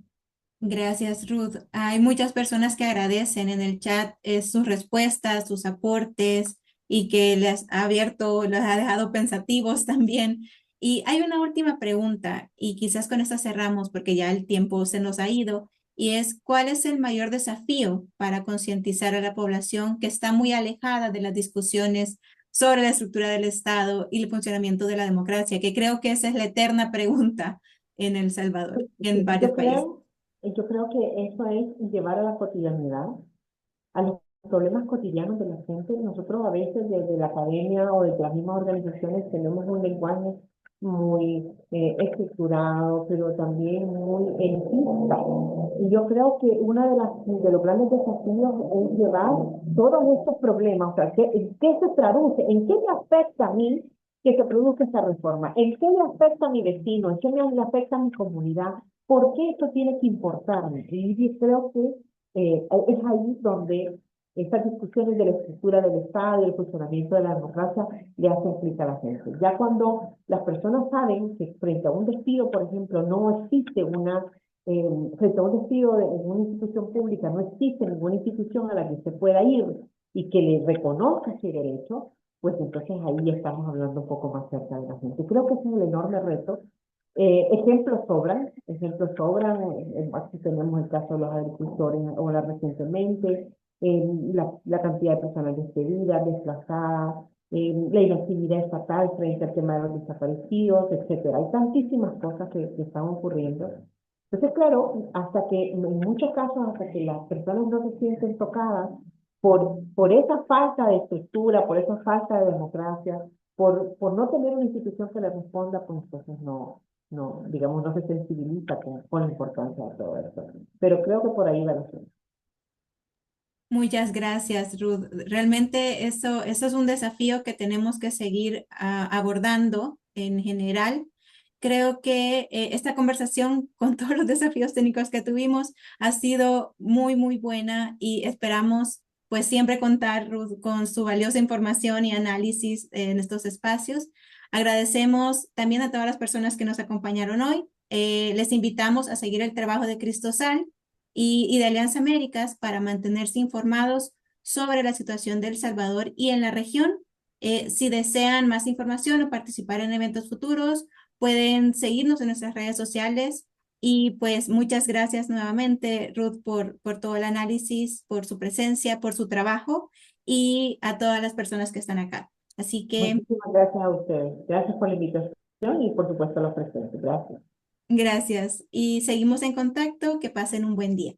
A: Gracias, Ruth. Hay muchas personas que agradecen en el chat sus respuestas, sus aportes y que les ha abierto, les ha dejado pensativos también. Y hay una última pregunta y quizás con esta cerramos porque ya el tiempo se nos ha ido y es ¿cuál es el mayor desafío para concientizar a la población que está muy alejada de las discusiones sobre la estructura del Estado y el funcionamiento de la democracia, que creo que esa es la eterna pregunta en El Salvador y en
B: Sí,
A: varios países.
B: yo creo que eso es llevar a la cotidianidad, a los problemas cotidianos de la gente. Nosotros a veces desde la academia o desde las mismas organizaciones tenemos un lenguaje muy estructurado, pero también muy elitista. Y yo creo que uno de los grandes desafíos es llevar todos estos problemas, o sea, ¿en qué se traduce? ¿En qué me afecta a mí que se produzca esta reforma? ¿En qué le afecta a mi vecino? ¿En qué le afecta a mi comunidad? ¿Por qué esto tiene que importarme? Y creo que es ahí donde estas discusiones de la estructura del Estado y el funcionamiento de la democracia le hacen clic a la gente. Ya cuando las personas saben que frente a un despido, por ejemplo, no existe frente a un despido en una institución pública, no existe ninguna institución a la que se pueda ir y que le reconozca ese derecho, pues entonces ahí estamos hablando un poco más cerca de la gente. Creo que ese es el enorme reto. Ejemplos sobran, aquí tenemos el caso de los agricultores ahora recientemente, la cantidad de personas despedidas, desplazadas, la inactividad estatal frente al tema de los desaparecidos, etcétera. Hay tantísimas cosas que están ocurriendo. Entonces, claro, hasta que, en muchos casos, hasta que las personas no se sienten tocadas por esa falta de estructura, por esa falta de democracia, por no tener una institución que le responda, pues entonces digamos, no se sensibiliza con la importancia de todo esto. Pero creo que por ahí va la cosa.
A: Muchas gracias, Ruth. Realmente eso es un desafío que tenemos que seguir abordando en general. Creo que esta conversación con todos los desafíos técnicos que tuvimos ha sido muy, muy buena y esperamos pues siempre contar, Ruth, con su valiosa información y análisis en estos espacios. Agradecemos también a todas las personas que nos acompañaron hoy. Les invitamos a seguir el trabajo de Cristosal y de Alianza Américas para mantenerse informados sobre la situación de El Salvador y en la región. Si desean más información o participar en eventos futuros, pueden seguirnos en nuestras redes sociales. Y pues muchas gracias nuevamente, Ruth, por todo el análisis, por su presencia, por su trabajo y a todas las personas que están acá. Así que
B: Muchísimas gracias a ustedes. Gracias por la invitación y por supuesto a los presentes. Gracias.
A: gracias y seguimos en contacto. Que pasen un buen día.